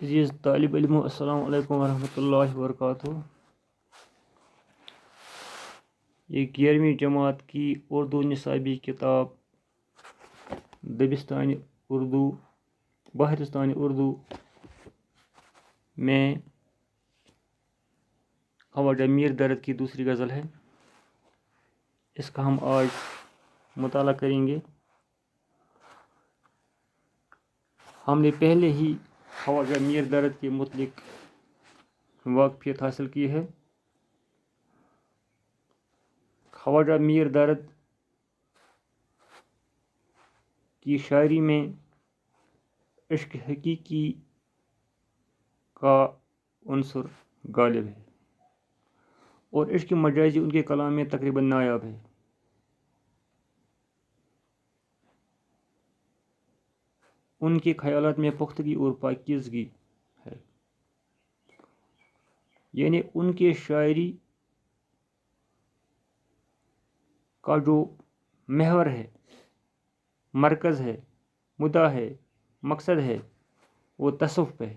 عزیز طالب علموں السلام علیکم ورحمۃ اللہ وبرکاتہ۔ یہ 11ویں جماعت کی اردو نصابی کتاب دبستان اردو بہرستان اردو میں خواجہ میر درد کی دوسری غزل ہے۔ اس کا ہم آج مطالعہ کریں گے۔ ہم نے پہلے ہی خواجہ میر درد کے متعلق واقفیت حاصل کی ہے۔ خواجہ میر درد کی شاعری میں عشق حقیقی کا عنصر غالب ہے اور عشق مجازی ان کے کلام میں تقریباً نایاب ہے۔ ان کے خیالات میں پختگی اور پاکیزگی ہے، یعنی ان کے شاعری کا جو محور ہے، مرکز ہے، مدعا ہے، مقصد ہے، وہ تصوف ہے۔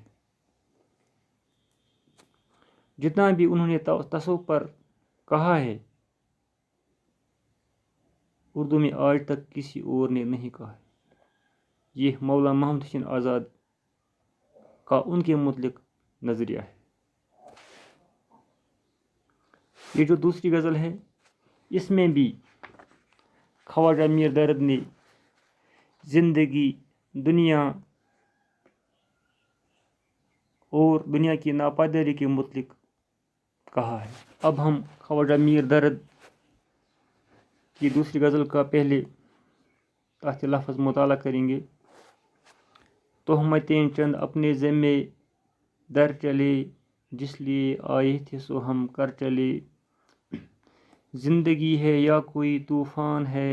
جتنا بھی انہوں نے تصوف پر کہا ہے، اردو میں آج تک کسی اور نے نہیں کہا ہے۔ یہ مولانا محمد حسین آزاد کا ان کے متعلق نظریہ ہے۔ یہ جو دوسری غزل ہے، اس میں بھی خواجہ میر درد نے زندگی، دنیا اور دنیا کی ناپائیداری کے متعلق کہا ہے۔ اب ہم خواجہ میر درد کی دوسری غزل کا پہلے تحت لفظ مطالعہ کریں گے۔ تہمتیں چند اپنے ذمے در چلے، جس لیے آئے تھے سو ہم کر چلے۔ زندگی ہے یا کوئی طوفان ہے،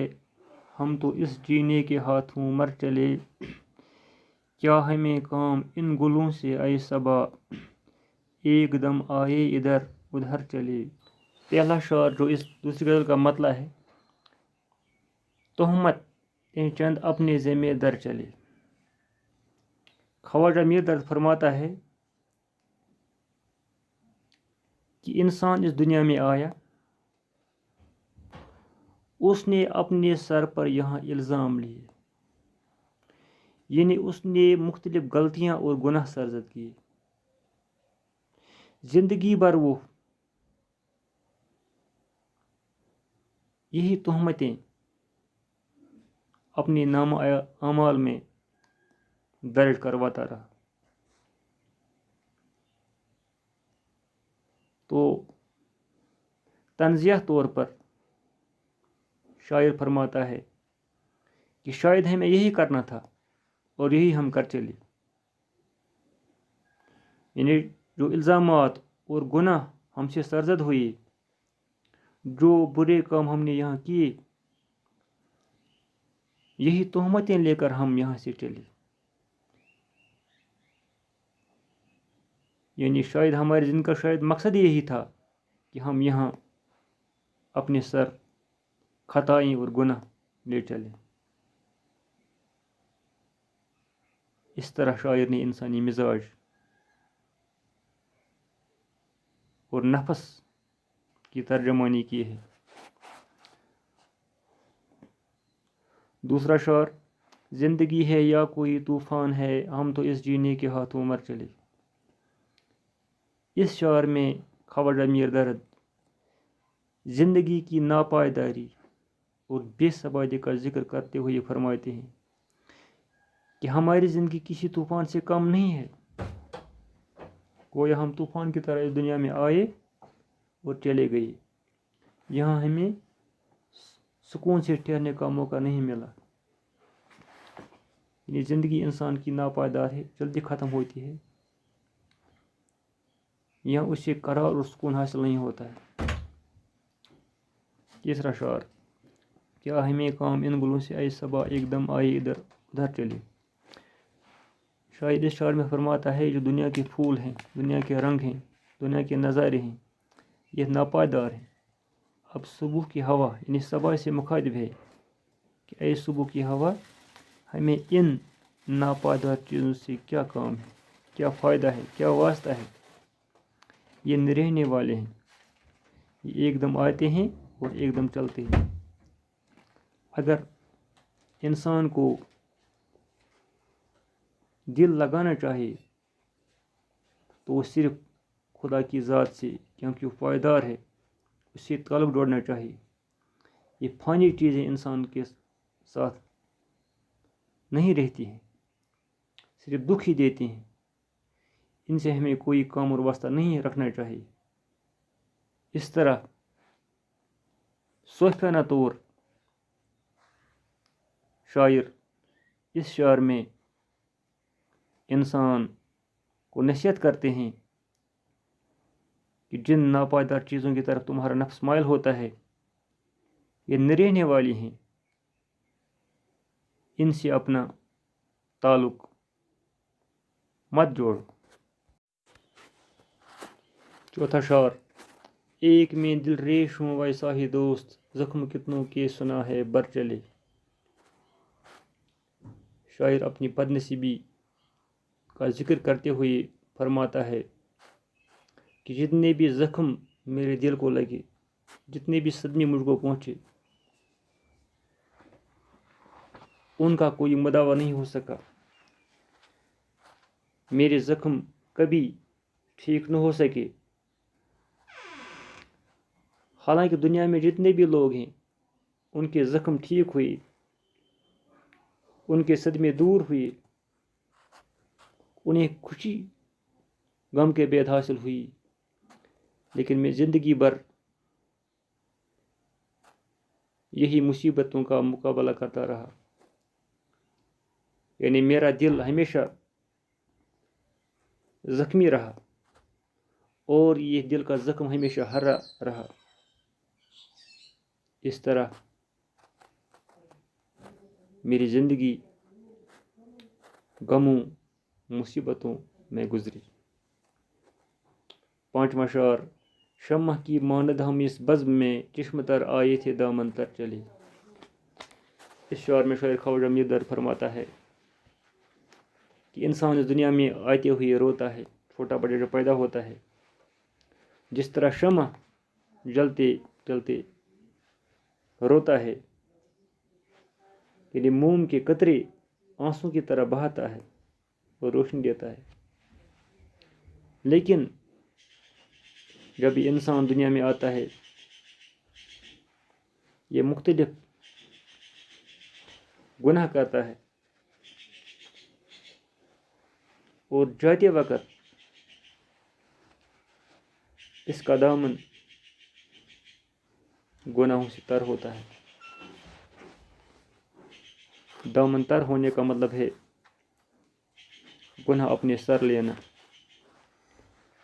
ہم تو اس جینے کے ہاتھوں مر چلے۔ کیا ہمیں کام ان گلوں سے اے صبا، ایک دم آئے ادھر ادھر چلے۔ پہلا شعر جو اس دوسری غزل کا مطلع ہے، تہمت چند اپنے ذمے در چلے۔ خواجہ میر درد فرماتا ہے کہ انسان اس دنیا میں آیا، اس نے اپنے سر پر یہاں الزام لیے، یعنی اس نے مختلف غلطیاں اور گناہ سرزد کیے۔ زندگی بھر وہ یہی تہمتیں اپنے نامہ اعمال میں درج کرواتا رہا۔ تو تنزیہ طور پر شاعر فرماتا ہے کہ شاید ہمیں یہی کرنا تھا اور یہی ہم کر چلے، یعنی جو الزامات اور گناہ ہم سے سرزد ہوئے، جو برے کام ہم نے یہاں کیے، یہی تہمتیں لے کر ہم یہاں سے چلے۔ یعنی شاید ہمارے زندگی کا شاید مقصد یہی تھا کہ ہم یہاں اپنے سر خطائیں اور گناہ لے چلیں۔ اس طرح شاعر نے انسانی مزاج اور نفس کی ترجمانی کی ہے۔ دوسرا شعر، زندگی ہے یا کوئی طوفان ہے، ہم تو اس جینے کے ہاتھوں مر چلے۔ اس شعر میں خواجہ میر درد زندگی کی ناپائیداری اور بے ثباتی کا ذکر کرتے ہوئے فرماتے ہیں کہ ہماری زندگی کسی طوفان سے کم نہیں ہے۔ گویا ہم طوفان کی طرح اس دنیا میں آئے اور چلے گئے، یہاں ہمیں سکون سے ٹھہرنے کا موقع نہیں ملا۔ یعنی زندگی انسان کی ناپائیدار ہے، جلدی ختم ہوتی ہے، یہاں اسے قرار اور سکون حاصل نہیں ہوتا ہے۔ تیسرا شعر، کیا ہمیں کام ان گلوں سے اے صبا، ایک دم آئے ادھر ادھر چلے۔ شاید اس شعر میں فرماتا ہے جو دنیا کے پھول ہیں، دنیا کے رنگ ہیں، دنیا کے نظارے ہیں، یہ ناپائیدار ہیں۔ اب صبح کی ہوا، یعنی صبا سے مخاطب ہے کہ اے صبح کی ہوا، ہمیں ان ناپائیدار چیزوں سے کیا کام ہے۔ کیا فائدہ ہے، کیا واسطہ ہے؟ یہ نہ رہنے والے ہیں، یہ ایک دم آتے ہیں اور ایک دم چلتے ہیں۔ اگر انسان کو دل لگانا چاہے تو وہ صرف خدا کی ذات سے، کیونکہ وہ پائیدار ہے، اس سے تعلق جوڑنا چاہیے۔ یہ فانی چیزیں انسان کے ساتھ نہیں رہتی ہیں، صرف دکھ ہی دیتی ہیں، ان سے ہمیں کوئی کام اور واسطہ نہیں رکھنا چاہیے۔ اس طرح صوفیانہ طور شاعر اس شعر میں انسان کو نصیحت کرتے ہیں کہ جن ناپائیدار چیزوں کی طرف تمہارا نفس مائل ہوتا ہے یہ نہ رہنے والی ہیں، ان سے اپنا تعلق مت جوڑو۔ چوتھا شعر: ایک میں دل ریش ہوں ویسا ہی دوست، زخم کتنوں کے سنا ہے بر چلے۔ شاعر اپنی بد نصیبی کا ذکر کرتے ہوئے فرماتا ہے کہ جتنے بھی زخم میرے دل کو لگے، جتنے بھی صدمے مجھ کو پہنچے، ان کا کوئی مداوع نہیں ہو سکا۔ میرے زخم کبھی ٹھیک نہ ہو سکے، حالانکہ دنیا میں جتنے بھی لوگ ہیں ان کے زخم ٹھیک ہوئے، ان کے صدمے دور ہوئے، انہیں خوشی غم کے بعد حاصل ہوئی، لیکن میں زندگی بھر یہی مصیبتوں کا مقابلہ کرتا رہا، یعنی میرا دل ہمیشہ زخمی رہا اور یہ دل کا زخم ہمیشہ ہرا رہا۔ اس طرح میری زندگی غموں مصیبتوں میں گزری۔ پانچواں شعر: شمع کی ماند ہم اس بزم میں، چشم تر آئے تھے دامن تر چلے۔ اس شعر میں شاعر خواجہ میر درد فرماتا ہے کہ انسان اس دنیا میں آتے ہوئے روتا ہے، چھوٹا بچہ جو پیدا ہوتا ہے، جس طرح شمع جلتے جلتے روتا ہے، یعنی موم کے قطرے آنسوں کی طرح بہاتا ہے اور روشنی دیتا ہے، لیکن جب یہ انسان دنیا میں آتا ہے یہ مختلف گناہ کرتا ہے اور جاتے وقت اس کا دامن گناہوں سے تر ہوتا ہے۔ دامن تر ہونے کا مطلب ہے گناہ اپنے سر لینا،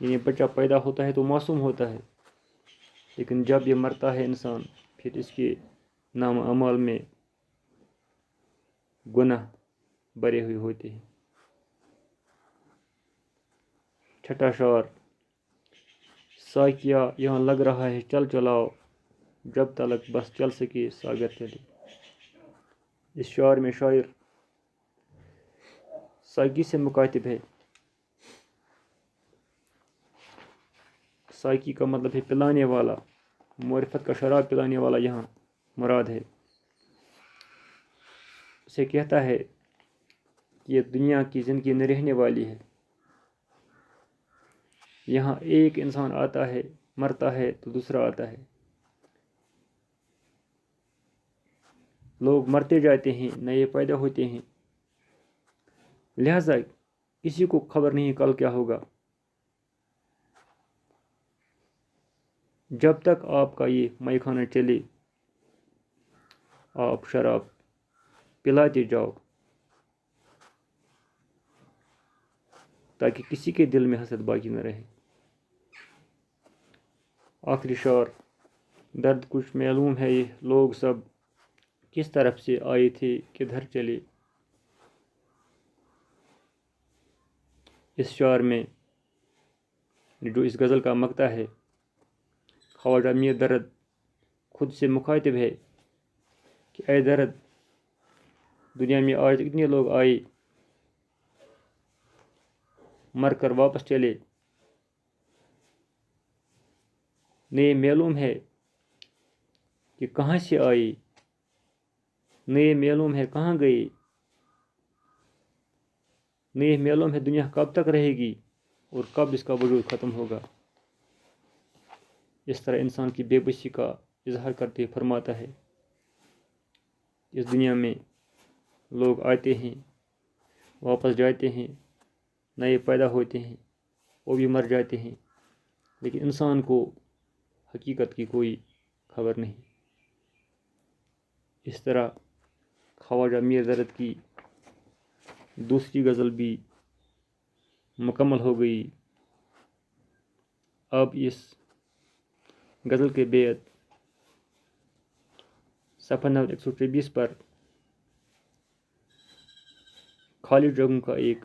یعنی بچہ پیدا ہوتا ہے تو معصوم ہوتا ہے، لیکن جب یہ مرتا ہے انسان پھر اس کے نام اعمال میں گناہ بھرے ہوئے ہوتے ہیں۔ چھٹا شعر: ساکیا یہاں لگ رہا ہے چل چلاؤ، جب تلک بس چل سکے ساگر چلے۔ اس شعر میں شاعر ساقی سے مخاطب ہے۔ ساقی کا مطلب ہے پلانے والا، معرفت کا شراب پلانے والا یہاں مراد ہے۔ اسے کہتا ہے کہ یہ دنیا کی زندگی نہ رہنے والی ہے، یہاں ایک انسان آتا ہے مرتا ہے تو دوسرا آتا ہے، لوگ مرتے جاتے ہیں نئے پیدا ہوتے ہیں، لہذا کسی کو خبر نہیں کل کیا ہوگا۔ جب تک آپ کا یہ مے خانہ چلے آپ شراب پلاتے جاؤ تاکہ کسی کے دل میں حسد باقی نہ رہے۔ آخری شعر: درد کچھ معلوم ہے یہ لوگ سب، کس طرف سے آئے تھے کدھر چلے۔ اس شعر میں جو اس غزل کا مقطع ہے، خواجہ میر درد خود سے مخاطب ہے کہ اے درد، دنیا میں آج اتنے لوگ آئے مر کر واپس چلے، نہ یہ معلوم ہے کہ کہاں سے آئی، نہ یہ معلوم ہے کہاں گئی، نہ یہ معلوم ہے دنیا کب تک رہے گی اور کب اس کا وجود ختم ہوگا۔ اس طرح انسان کی بے بسی کا اظہار کرتے فرماتا ہے، اس دنیا میں لوگ آتے ہیں، واپس جاتے ہیں، نئے پیدا ہوتے ہیں، وہ بھی مر جاتے ہیں، لیکن انسان کو حقیقت کی کوئی خبر نہیں۔ اس طرح خواجہ میر درد کی دوسری غزل بھی مکمل ہو گئی۔ اب اس غزل کے بعد صفحہ نمبر 124 پر خالی جگہوں کا ایک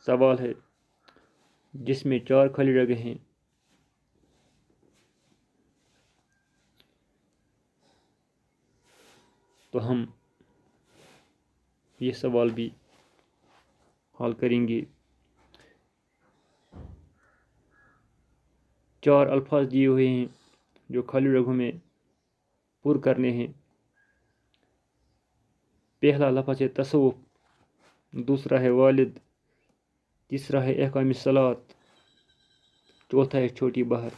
سوال ہے، جس میں 4 خالی جگہ ہیں۔ تو ہم یہ سوال بھی حل کریں گے۔ 4 الفاظ دیے ہوئے ہیں جو خالی جگہوں میں پر کرنے ہیں۔ پہلا لفظ ہے تصوف، دوسرا ہے والد، تیسرا ہے احکام صلات، چوتھا ہے چھوٹی بہر۔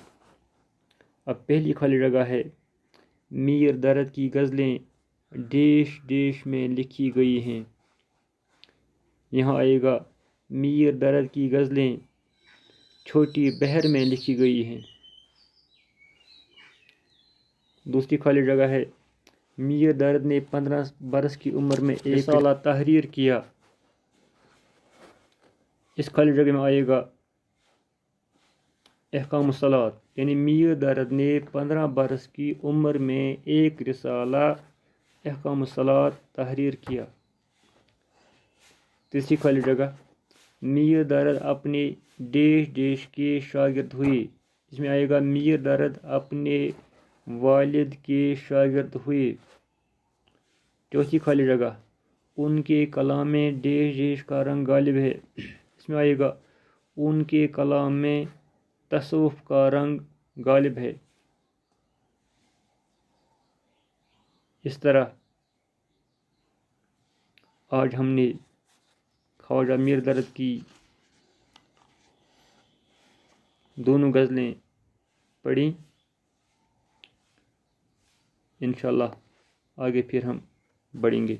اب پہلی خالی جگہ ہے میر درد کی غزلیں ڈیش ڈیش میں لکھی گئی ہیں۔ یہاں آئے گا میر درد کی غزلیں چھوٹی بہر میں لکھی گئی ہیں۔ دوسری خالی جگہ ہے میر درد نے 15 برس کی عمر میں ایک رسالہ تحریر کیا۔ اس خالی جگہ میں آئے گا احکام الصلات، یعنی میر درد نے 15 برس کی عمر میں ایک رسالہ احکام الصلات تحریر کیا۔ تیسری خالی جگہ میر درد اپنے ڈیش ڈیش کے شاگرد ہوئے، اس میں آئے گا میر درد اپنے والد کے شاگرد ہوئے۔ چوتھی خالی جگہ ان کے کلام میں ڈیش ڈیش کا رنگ غالب ہے، اس میں آئے گا ان کے کلام میں تصوف کا رنگ غالب ہے۔ اس طرح آج ہم نے خواجہ میر درد کی دونوں غزلیں پڑھی۔ انشاءاللہ آگے پھر ہم بڑھیں گے۔